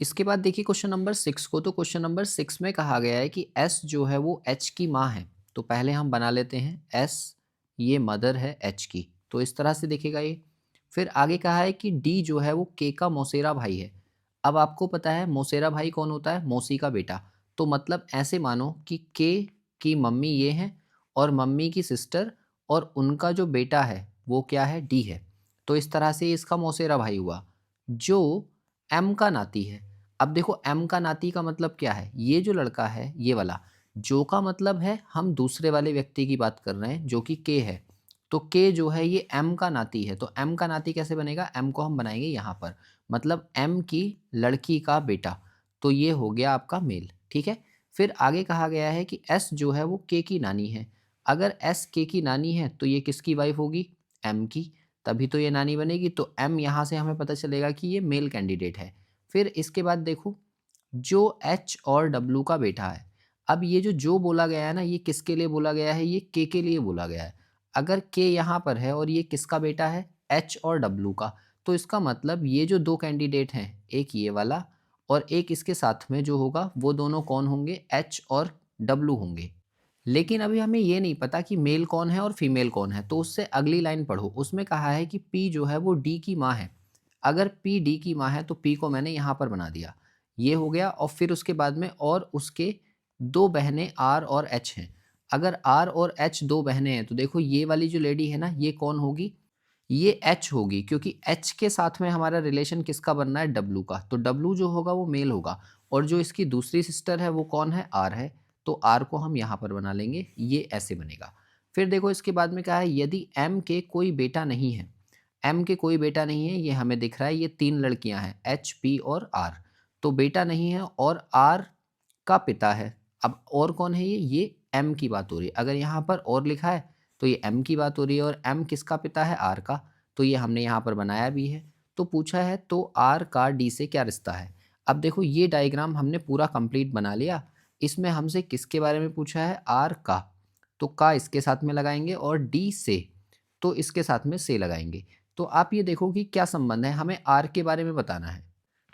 इसके बाद देखिए क्वेश्चन नंबर 6 को। तो क्वेश्चन नंबर 6 में कहा गया है कि एस जो है वो एच की माँ है। तो पहले हम बना लेते हैं, एस ये मदर है एच की, तो इस तरह से दिखेगा ये। फिर आगे कहा है कि डी जो है वो के का मौसेरा भाई है। अब आपको पता है मौसेरा भाई कौन होता है? मौसी का बेटा। तो मतलब ऐसे मानो कि के की मम्मी ये है और मम्मी की सिस्टर और उनका जो बेटा है वो क्या है? डी है। तो इस तरह से इसका मौसेरा भाई हुआ जो एम का नाती है। अब देखो एम का नाती का मतलब क्या है? ये जो लड़का है ये वाला, जो का मतलब है हम दूसरे वाले व्यक्ति की बात कर रहे हैं जो कि के है। तो के जो है ये एम का नाती है। तो एम का नाती कैसे बनेगा? एम को हम बनाएंगे यहाँ पर, मतलब एम की लड़की का बेटा। तो ये हो गया आपका मेल, ठीक है। फिर आगे कहा गया है कि एस जो है वो के की नानी है। अगर एस के की नानी है तो ये किसकी वाइफ होगी? एम की, तभी तो ये नानी बनेगी। तो एम यहाँ से हमें पता चलेगा कि ये मेल कैंडिडेट है। फिर इसके बाद देखो, जो एच और डब्लू का बेटा है। अब ये जो बोला गया है ना, ये किसके लिए बोला गया है? ये के लिए बोला गया है। अगर के यहाँ पर है और ये किसका बेटा है? एच और डब्लू का। तो इसका मतलब ये जो दो कैंडिडेट हैं, एक ये वाला और एक इसके साथ में जो होगा, वो दोनों कौन होंगे? एच और डब्लू होंगे। लेकिन अभी हमें ये नहीं पता कि मेल कौन है और फीमेल कौन है। तो उससे अगली लाइन पढ़ो, उसमें कहा है कि पी जो है वो डी की माँ है। अगर पी डी की माँ है तो पी को मैंने यहाँ पर बना दिया, ये हो गया। और फिर उसके बाद में और उसके दो बहनें आर और एच हैं। अगर आर और एच दो बहनें हैं तो देखो ये वाली जो लेडी है ना, ये कौन होगी? ये एच होगी, क्योंकि एच के साथ में हमारा रिलेशन किसका बनना है? डब्लू का। तो डब्लू जो होगा वो मेल होगा। और जो इसकी दूसरी सिस्टर है वो कौन है? आर है। तो आर को हम यहाँ पर बना लेंगे, ये ऐसे बनेगा। फिर देखो इसके बाद में कहा है यदि एम के कोई बेटा नहीं है। एम के कोई बेटा नहीं है, ये हमें दिख रहा है, ये तीन लड़कियां हैं एच पी और आर। तो बेटा नहीं है और आर का पिता है। अब और कौन है? ये एम की बात हो रही है। अगर यहाँ पर और लिखा है तो ये एम की बात हो रही है, और एम किसका पिता है? आर का। तो ये हमने यहाँ पर बनाया भी है। तो पूछा है तो आर का डी से क्या रिश्ता है? अब देखो ये डायग्राम हमने पूरा कंप्लीट बना लिया। इसमें हमसे किसके बारे में पूछा है? आर का। तो का इसके साथ में लगाएंगे और डी से तो इसके साथ में से लगाएंगे। तो आप ये देखो कि क्या संबंध है, हमें आर के बारे में बताना है।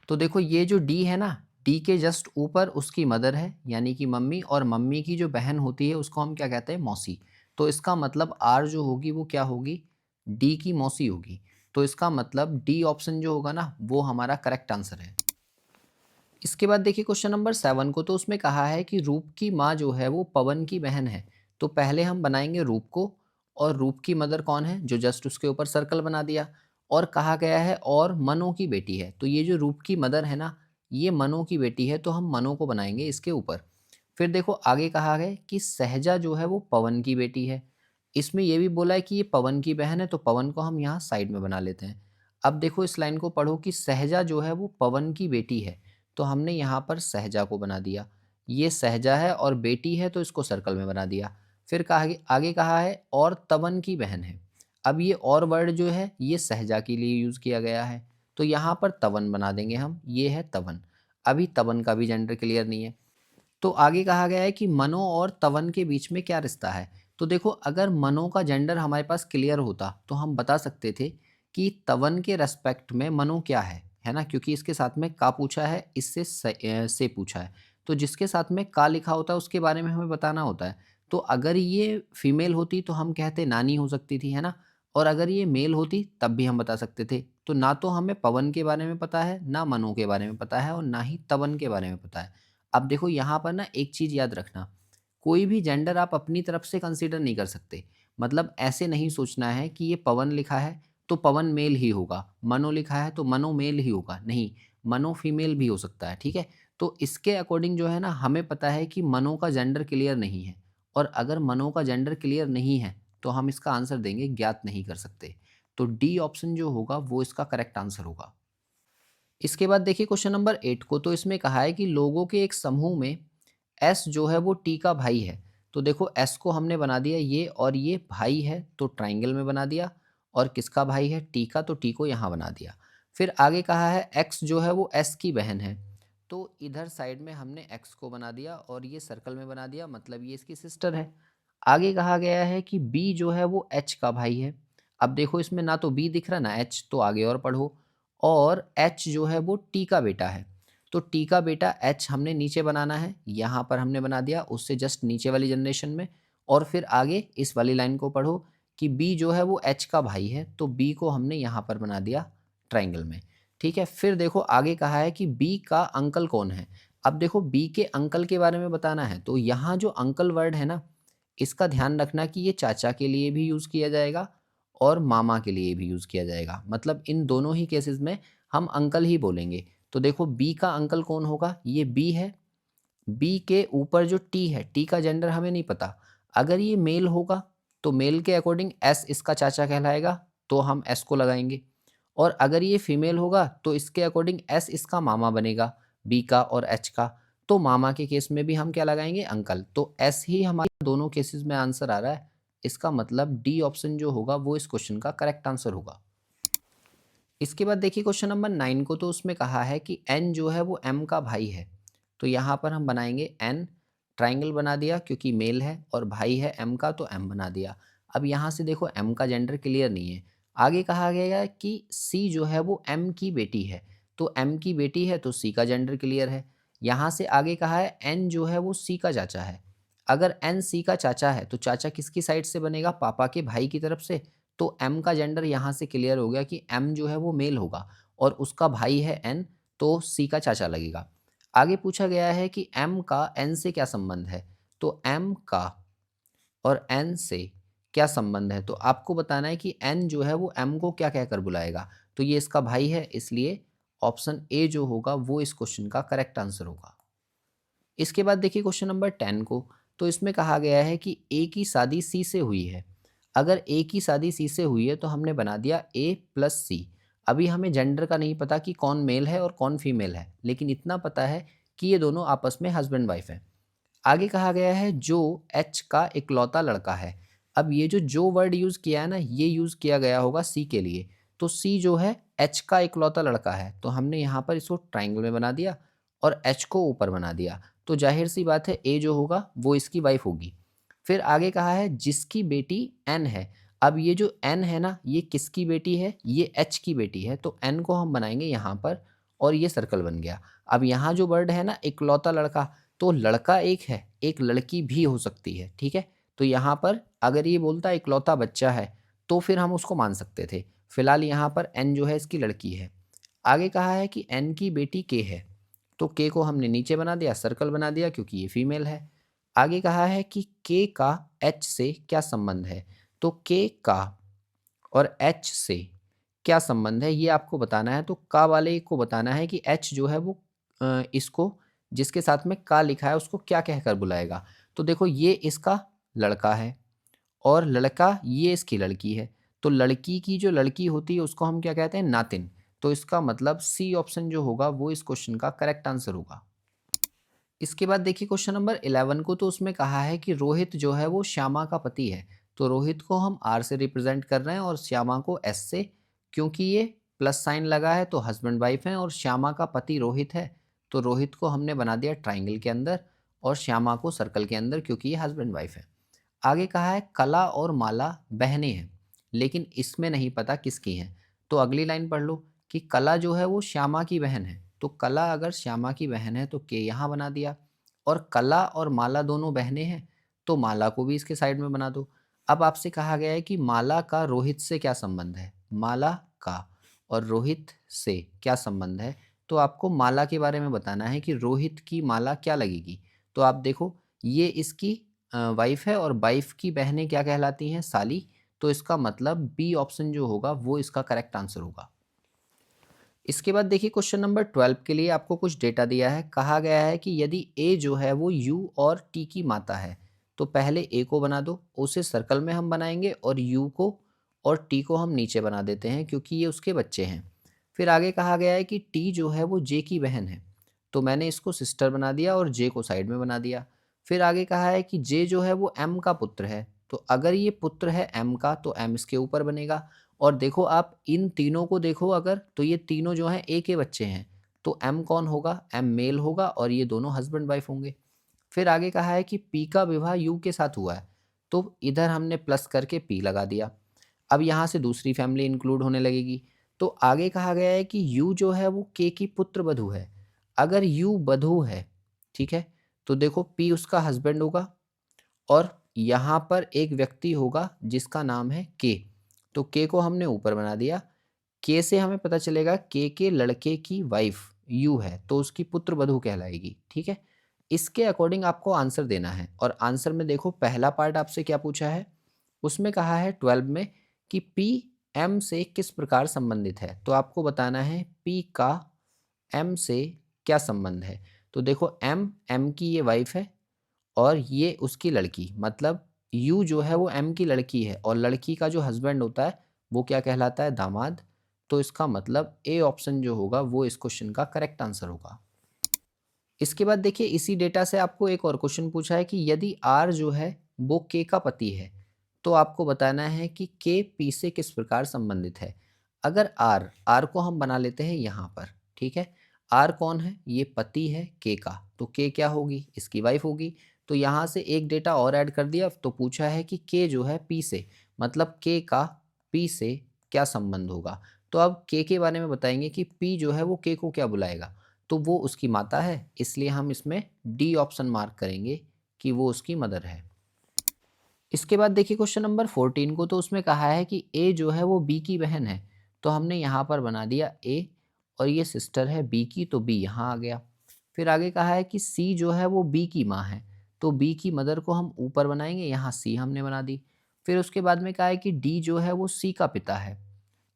तो देखो ये जो डी है ना, डी के जस्ट ऊपर उसकी मदर है यानी कि मम्मी, और मम्मी की जो बहन होती है उसको हम क्या कहते हैं? मौसी। तो इसका मतलब आर जो होगी वो क्या होगी? डी की मौसी होगी। तो इसका मतलब डी ऑप्शन जो होगा ना वो हमारा करेक्ट आंसर है। इसके बाद देखिए क्वेश्चन नंबर 7 को। तो उसमें कहा है कि रूप की माँ जो है वो पवन की बहन है। तो पहले हम बनाएंगे रूप को, और रूप की मदर कौन है? जो जस्ट उसके ऊपर सर्कल बना दिया। और कहा गया है और मनु की बेटी है। तो ये जो रूप की मदर है ना, ये मनु की बेटी है, तो हम मनु को बनाएंगे इसके ऊपर। फिर देखो आगे कहा है कि सहजा जो है वो पवन की बेटी है। इसमें ये भी बोला है कि ये पवन की बहन है, तो पवन को हम यहाँ साइड में बना लेते हैं। अब देखो इस लाइन को पढ़ो कि सहजा जो है वो पवन की बेटी है। तो हमने यहाँ पर सहजा को बना दिया। ये सहजा है और बेटी है, तो इसको सर्कल में बना दिया। फिर कहा आगे कहा है और तवन की बहन है। अब ये और वर्ड जो है ये सहजा के लिए यूज़ किया गया है, तो यहाँ पर तवन बना देंगे हम, ये है तवन। अभी तवन का भी जेंडर क्लियर नहीं है। तो आगे कहा गया है कि मनो और तवन के बीच में क्या रिश्ता है। तो देखो अगर मनो का जेंडर हमारे पास क्लियर होता तो हम बता सकते थे कि तवन के रेस्पेक्ट में मनो क्या है ना, क्योंकि इसके साथ में का पूछा है, इससे से पूछा है। तो जिसके साथ में का लिखा होता है उसके बारे में हमें बताना होता है। तो अगर ये फीमेल होती तो हम कहते नानी हो सकती थी, है ना। और अगर ये मेल होती तब भी हम बता सकते थे। तो ना तो हमें पवन के बारे में पता है, ना मनो के बारे में पता है, और ना ही तवन के बारे में पता है। अब देखो यहाँ पर ना एक चीज़ याद रखना, कोई भी जेंडर आप अपनी तरफ से कंसीडर नहीं कर सकते। मतलब ऐसे नहीं सोचना है कि ये पवन लिखा है तो पवन मेल ही होगा, मनो लिखा है तो मनो मेल ही होगा, नहीं, मनो फीमेल भी हो सकता है, ठीक है। तो इसके अकॉर्डिंग जो है ना हमें पता है कि मनो का जेंडर क्लियर नहीं है, और अगर मनो का जेंडर क्लियर नहीं है तो हम इसका आंसर देंगे ज्ञात नहीं कर सकते। तो डी ऑप्शन जो होगा वो इसका करेक्ट आंसर होगा। इसके बाद देखिए क्वेश्चन नंबर 8 को। तो इसमें कहा है कि लोगों के एक समूह में एस जो है वो टी का भाई है। तो देखो एस को हमने बना दिया ये, और ये भाई है तो ट्राइंगल में बना दिया, और किसका भाई है, टी का, तो टी को यहाँ बना दिया। फिर आगे कहा है एक्स जो है वो एस की बहन है, तो इधर साइड में हमने एक्स को बना दिया और ये सर्कल में बना दिया, मतलब ये इसकी सिस्टर है। आगे कहा गया है कि बी जो है वो एच का भाई है। अब देखो इसमें ना तो बी दिख रहा ना एच, तो आगे और पढ़ो। और एच जो है वो टी का बेटा है, तो टी का बेटा एच हमने नीचे बनाना है, यहाँ पर हमने बना दिया उससे जस्ट नीचे वाली जनरेशन में। और फिर आगे इस वाली लाइन को पढ़ो कि बी जो है वो एच का भाई है, तो बी को हमने यहाँ पर बना दिया ट्राइंगल में। ठीक है, फिर देखो आगे कहा है कि बी का अंकल कौन है। अब देखो बी के अंकल के बारे में बताना है, तो यहाँ जो अंकल वर्ड है ना, इसका ध्यान रखना कि ये चाचा के लिए भी यूज़ किया जाएगा और मामा के लिए भी यूज़ किया जाएगा, मतलब इन दोनों ही केसेस में हम अंकल ही बोलेंगे। तो देखो बी का अंकल कौन होगा, ये बी है। बी के ऊपर जो टी है, टी का जेंडर हमें नहीं पता, अगर ये मेल होगा तो मेल के अकॉर्डिंग एस इसका चाचा कहलाएगा, तो हम एस को लगाएंगे। और अगर ये फीमेल होगा तो इसके अकॉर्डिंग एस इसका मामा बनेगा, बी का और एच का, तो मामा के केस में भी हम क्या लगाएंगे, अंकल। तो एस ही हमारे दोनों केसेस में आंसर आ रहा है। इसका मतलब डी ऑप्शन जो होगा वो इस क्वेश्चन का करेक्ट आंसर होगा। इसके बाद देखिए क्वेश्चन नंबर 9 को, तो उसमें कहा है कि एन जो है वो एम का भाई है, तो यहाँ पर हम बनाएंगे एन, ट्राइंगल बना दिया क्योंकि मेल है और भाई है एम का, तो एम बना दिया। अब यहाँ से देखो एम का जेंडर क्लियर नहीं है। आगे कहा गया है कि सी जो है वो एम की बेटी है, तो एम की बेटी है तो सी का जेंडर क्लियर है। यहाँ से आगे कहा है एन जो है वो सी का चाचा है। अगर एन सी का चाचा है तो चाचा किसकी साइड से बनेगा, पापा के भाई की तरफ से, तो एम का जेंडर यहाँ से क्लियर हो गया कि एम जो है वो मेल होगा और उसका भाई है एन, तो सी का चाचा लगेगा। आगे पूछा गया है कि एम का एन से क्या संबंध है, तो एम का और एन से क्या संबंध है, तो आपको बताना है कि एन जो है वो एम को क्या कहकर बुलाएगा, तो ये इसका भाई है, इसलिए ऑप्शन ए जो होगा वो इस क्वेश्चन का करेक्ट आंसर होगा। इसके बाद देखिए क्वेश्चन नंबर 10 को, तो इसमें कहा गया है कि ए की शादी सी से हुई है। अगर ए की शादी सी से हुई है तो हमने बना दिया ए प्लस सी। अभी हमें जेंडर का नहीं पता कि कौन मेल है और कौन फीमेल है, लेकिन इतना पता है कि ये दोनों आपस में हस्बैंड वाइफ है। आगे कहा गया है जो एच का इकलौता लड़का है। अब ये जो वर्ड यूज़ किया है ना, ये यूज़ किया गया होगा सी के लिए, तो सी जो है एच का इकलौता लड़का है, तो हमने यहाँ पर इसको ट्राइंगल में बना दिया और एच को ऊपर बना दिया, तो जाहिर सी बात है ए जो होगा वो इसकी वाइफ होगी। फिर आगे कहा है जिसकी बेटी एन है। अब ये जो एन है ना, ये किसकी बेटी है, ये एच की बेटी है, तो एन को हम बनाएंगे यहाँ पर और ये सर्कल बन गया। अब यहाँ जो वर्ड है ना इकलौता लड़का, तो लड़का एक है, एक लड़की भी हो सकती है, ठीक है। तो यहाँ पर अगर ये बोलता इकलौता बच्चा है तो फिर हम उसको मान सकते थे। फिलहाल यहाँ पर एन जो है इसकी लड़की है। आगे कहा है कि एन की बेटी के है, तो के को हमने नीचे बना दिया, सर्कल बना दिया क्योंकि ये फीमेल है। आगे कहा है कि के का एच से क्या संबंध है, तो के का और एच से क्या संबंध है ये आपको बताना है। तो का वाले को बताना है कि एच जो है वो इसको जिसके साथ में का लिखा है उसको क्या कहकर बुलाएगा। तो देखो ये इसका लड़का है और लड़का ये इसकी लड़की है, तो लड़की की जो लड़की होती है उसको हम क्या कहते हैं, नातिन। तो इसका मतलब सी ऑप्शन जो होगा वो इस क्वेश्चन का करेक्ट आंसर होगा। इसके बाद देखिए क्वेश्चन नंबर 11 को, तो उसमें कहा है कि रोहित जो है वो श्यामा का पति है। तो रोहित को हम आर से रिप्रेजेंट कर रहे हैं और श्यामा को एस से, क्योंकि ये प्लस साइन लगा है तो हस्बैंड वाइफ है और श्यामा का पति रोहित है, तो रोहित को हमने बना दिया ट्राइंगल के अंदर और श्यामा को सर्कल के अंदर क्योंकि ये हस्बैंड वाइफ है। आगे कहा है कला और माला बहनें हैं, लेकिन इसमें नहीं पता किसकी हैं। तो अगली लाइन पढ़ लो कि कला जो है वो श्यामा की बहन है, तो कला अगर श्यामा की बहन है तो के यहाँ बना दिया, और कला और माला दोनों बहनें हैं तो माला को भी इसके साइड में बना दो। अब आपसे कहा गया है कि माला का रोहित से क्या संबंध है, माला का और रोहित से क्या संबंध है, तो आपको माला के बारे में बताना है कि रोहित की माला क्या लगेगी। तो आप देखो ये इसकी वाइफ है और वाइफ की बहनें क्या कहलाती हैं, साली, तो इसका मतलब बी ऑप्शन जो होगा वो इसका करेक्ट आंसर होगा। इसके बाद देखिए क्वेश्चन नंबर 12 के लिए आपको कुछ डेटा दिया है। कहा गया है कि यदि ए जो है वो यू और टी की माता है, तो पहले ए को बना दो, उसे सर्कल में हम बनाएंगे और यू को और टी को हम नीचे बना देते हैं क्योंकि ये उसके बच्चे हैं। फिर आगे कहा गया है कि टी जो है वो जे की बहन है, तो मैंने इसको सिस्टर बना दिया और जे को साइड में बना दिया। फिर आगे कहा है कि जे जो है वो एम का पुत्र है, तो अगर ये पुत्र है एम का तो एम इसके ऊपर बनेगा। और देखो आप इन तीनों को देखो अगर, तो ये तीनों जो हैं ए के बच्चे हैं, तो एम कौन होगा, एम मेल होगा और ये दोनों हस्बैंड वाइफ होंगे। फिर आगे कहा है कि पी का विवाह यू के साथ हुआ है, तो इधर हमने प्लस करके पी लगा दिया। अब यहाँ से दूसरी फैमिली इंक्लूड होने लगेगी। तो आगे कहा गया है कि यू जो है वो के की पुत्र वधू है। अगर यू वधू है, ठीक है, तो देखो पी उसका हस्बैंड होगा और यहाँ पर एक व्यक्ति होगा जिसका नाम है के। तो के को हमने ऊपर बना दिया। के से हमें पता चलेगा के लड़के की वाइफ यू है, तो उसकी पुत्र वधू कहलाएगी। ठीक है, इसके अकॉर्डिंग आपको आंसर देना है। और आंसर में देखो पहला पार्ट आपसे क्या पूछा है, उसमें कहा है 12 में कि पी एम से किस प्रकार संबंधित है। तो आपको बताना है पी का एम से क्या संबंध है। तो देखो एम एम की ये वाइफ है और ये उसकी लड़की, मतलब यू जो है वो एम की लड़की है और लड़की का जो हस्बैंड होता है वो क्या कहलाता है, दामाद। तो इसका मतलब ए ऑप्शन जो होगा वो इस क्वेश्चन का करेक्ट आंसर होगा। इसके बाद देखिए इसी डेटा से आपको एक और क्वेश्चन पूछा है कि यदि आर जो है वो के का पति है, तो आपको बताना है कि के पी से किस प्रकार संबंधित है। अगर आर आर को हम बना लेते हैं यहाँ पर, ठीक है, आर कौन है, ये पति है के का, तो के क्या होगी, इसकी वाइफ होगी। तो यहाँ से एक डेटा और ऐड कर दिया, तो पूछा है कि के जो है पी से, मतलब के का पी से क्या संबंध होगा। तो अब के बारे में बताएंगे कि पी जो है वो के को क्या बुलाएगा, तो वो उसकी माता है, इसलिए हम इसमें डी ऑप्शन मार्क करेंगे कि वो उसकी मदर है। इसके बाद देखिए क्वेश्चन नंबर 14 को, तो उसमें कहा है कि ए जो है वो बी की बहन है, तो हमने यहाँ पर बना दिया ए, और ये सिस्टर है बी की, तो बी यहाँ आ गया। फिर आगे कहा है कि सी जो है वो बी की माँ है, तो बी की मदर को हम ऊपर बनाएंगे, यहाँ सी हमने बना दी। फिर उसके बाद में कहा है कि डी जो है वो सी का पिता है।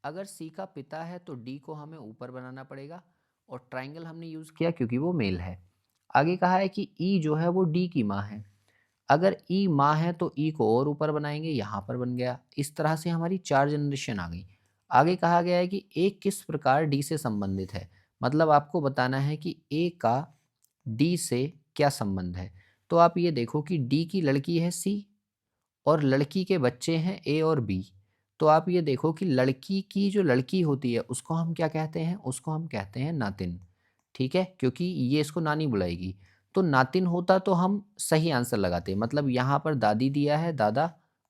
अगर सी का पिता है तो डी को हमें ऊपर बनाना पड़ेगा, और ट्राइंगल हमने यूज़ किया क्योंकि वो मेल है। आगे कहा है कि ई जो है वो डी की माँ है। अगर ई माँ है तो ई को और ऊपर बनाएंगे, यहाँ पर बन गया। इस तरह से हमारी 4 जनरेशन आ गई। आगे कहा गया है कि ए किस प्रकार डी से संबंधित है, मतलब आपको बताना है कि ए का डी से क्या संबंध है। तो आप ये देखो कि डी की लड़की है सी और लड़की के बच्चे हैं ए और बी। तो आप ये देखो कि लड़की की जो लड़की होती है उसको हम क्या कहते हैं, उसको हम कहते हैं नातिन। ठीक है, क्योंकि ये इसको नानी बुलाएगी। तो नातिन होता तो हम सही आंसर लगाते, मतलब यहाँ पर दादी दिया है, दादा,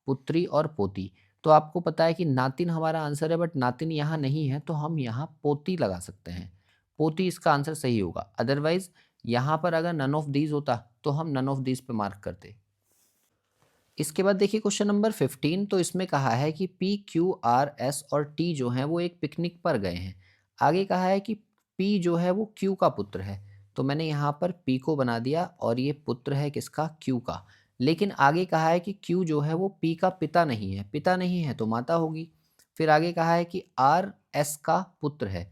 पुत्री और पोती। तो आपको पता है कि नातिन हमारा आंसर है, बट नातिन यहाँ नहीं है, तो हम यहाँ पोती लगा सकते हैं। पोती इसका आंसर सही होगा। अदरवाइज यहाँ पर अगर नन ऑफ दीज होता तो हम नन ऑफ दीज पे मार्क करते। इसके बाद देखिए क्वेश्चन नंबर 15, तो इसमें कहा है कि पी क्यू आर एस और टी जो हैं वो एक पिकनिक पर गए हैं। आगे कहा है कि पी जो है वो क्यू का पुत्र है, तो मैंने यहाँ पर पी को बना दिया और ये पुत्र है किसका, क्यू का। लेकिन आगे कहा है कि क्यू जो है वो पी का पिता नहीं है, पिता नहीं है तो माता होगी। फिर आगे कहा है कि आर एस का पुत्र है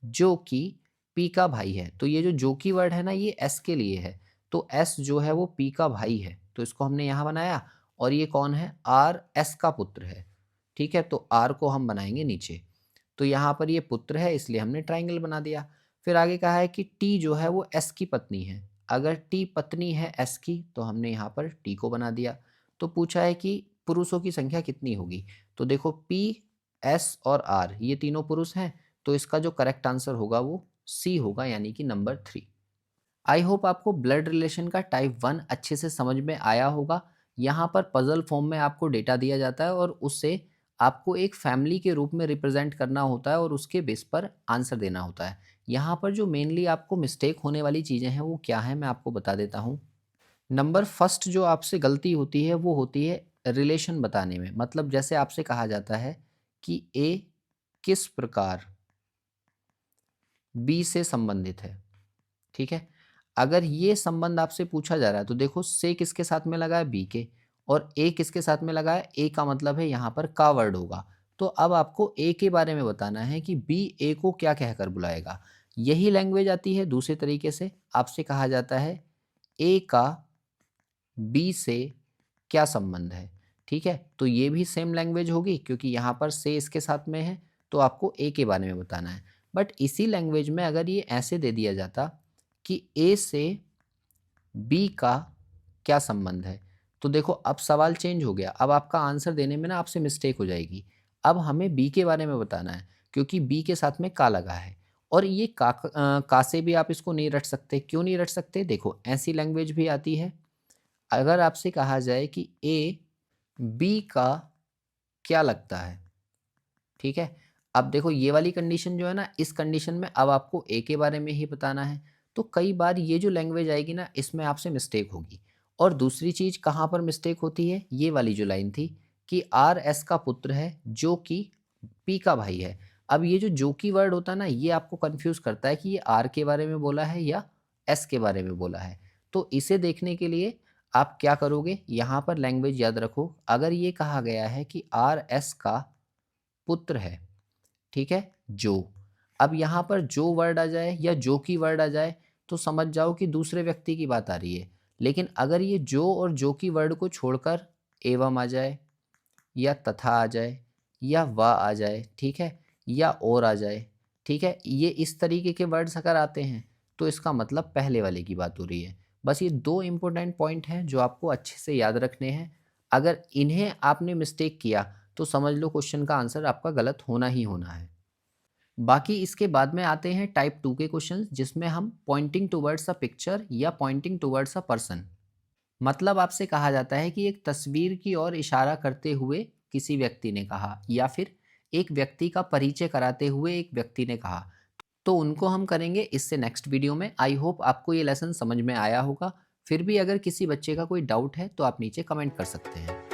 जो कि पी का भाई है, तो ये जो की वर्ड है ना ये एस के लिए है, तो एस जो है वो पी का भाई है, तो इसको हमने यहाँ बनाया। और ये कौन है, आर एस का पुत्र है। ठीक है, तो आर को हम बनाएंगे नीचे, तो यहाँ पर ये पुत्र है इसलिए हमने ट्राइंगल बना दिया। फिर आगे कहा है कि टी जो है वो एस की पत्नी है। अगर टी पत्नी है एस की तो हमने यहाँ पर टी को बना दिया। तो पूछा है कि पुरुषों की संख्या कितनी होगी, तो देखो पी एस और आर ये तीनों पुरुष हैं, तो इसका जो करेक्ट आंसर होगा वो सी होगा, यानी कि नंबर 3। आई होप आपको ब्लड रिलेशन का टाइप 1 अच्छे से समझ में आया होगा। यहाँ पर पजल फॉर्म में आपको डेटा दिया जाता है और उससे आपको एक फैमिली के रूप में रिप्रेजेंट करना होता है और उसके बेस पर आंसर देना होता है। यहाँ पर जो मेनली आपको मिस्टेक होने वाली चीज़ें हैं वो क्या है, मैं आपको बता देता हूँ। नंबर फर्स्ट जो आपसे गलती होती है वो होती है रिलेशन बताने में, मतलब जैसे आपसे कहा जाता है कि ए किस प्रकार बी से संबंधित है। ठीक है, अगर ये संबंध आपसे पूछा जा रहा है तो देखो से किसके साथ में लगा है, बी के, और ए किसके साथ में लगा है, ए का मतलब है यहाँ पर का वर्ड होगा। तो अब आपको ए के बारे में बताना है कि बी ए को क्या कहकर बुलाएगा। यही लैंग्वेज आती है दूसरे तरीके से, आपसे कहा जाता है ए का बी से क्या संबंध है। ठीक है, तो ये भी सेम लैंग्वेज होगी क्योंकि यहाँ पर से इसके साथ में है, तो आपको ए के बारे में बताना है। बट इसी लैंग्वेज में अगर ये ऐसे दे दिया जाता कि ए से बी का क्या संबंध है? तो देखो अब सवाल चेंज हो गया, अब आपका आंसर देने में ना आपसे मिस्टेक हो जाएगी। अब हमें बी के बारे में बताना है, क्योंकि बी के साथ में का लगा है और ये का से भी आप इसको नहीं रट सकते। क्यों नहीं रट सकते? देखो ऐसी लैंग्वेज भी आती है, अगर आपसे कहा जाए कि ए बी का क्या लगता है, ठीक है? अब देखो ये वाली कंडीशन जो है ना, इस कंडीशन में अब आपको ए के बारे में ही बताना है, तो कई बार ये जो लैंग्वेज आएगी ना, इसमें आपसे मिस्टेक होगी। और दूसरी चीज़ कहाँ पर मिस्टेक होती है? ये वाली जो लाइन थी कि आर एस का पुत्र है जो कि पी का भाई है। अब ये जो कि वर्ड होता है ना, ये आपको कन्फ्यूज़ करता है कि ये आर के बारे में बोला है या एस के बारे में बोला है। तो इसे देखने के लिए आप क्या करोगे? यहाँ पर लैंग्वेज याद रखो, अगर ये कहा गया है कि आर एस का पुत्र है, ठीक है? जो। अब यहाँ पर जो वर्ड आ जाए या जो की वर्ड आ जाए, तो समझ जाओ कि दूसरे व्यक्ति की बात आ रही है। लेकिन अगर ये जो और जो की वर्ड को छोड़कर एवं आ जाए या तथा आ जाए या व आ जाए, ठीक है? या और आ जाए, ठीक है? ये इस तरीके के वर्ड्स अगर आते हैं, तो इसका मतलब पहले वाले की बात हो रही है। बस ये 2 इम्पोर्टेंट पॉइंट हैं जो आपको अच्छे से याद रखने हैं। अगर इन्हें आपने मिस्टेक किया, तो समझ लो क्वेश्चन का आंसर आपका गलत होना ही होना है। बाकी इसके बाद में आते हैं टाइप 2 के क्वेश्चंस, जिसमें हम पॉइंटिंग टुवर्ड्स अ पिक्चर या पॉइंटिंग टुवर्ड्स अ पर्सन, मतलब आपसे कहा जाता है कि एक तस्वीर की ओर इशारा करते हुए किसी व्यक्ति ने कहा या फिर एक व्यक्ति का परिचय कराते हुए एक व्यक्ति ने कहा। तो उनको हम करेंगे इससे नेक्स्ट वीडियो में। आई होप आपको ये लेसन समझ में आया होगा। फिर भी अगर किसी बच्चे का कोई डाउट है तो आप नीचे कमेंट कर सकते हैं।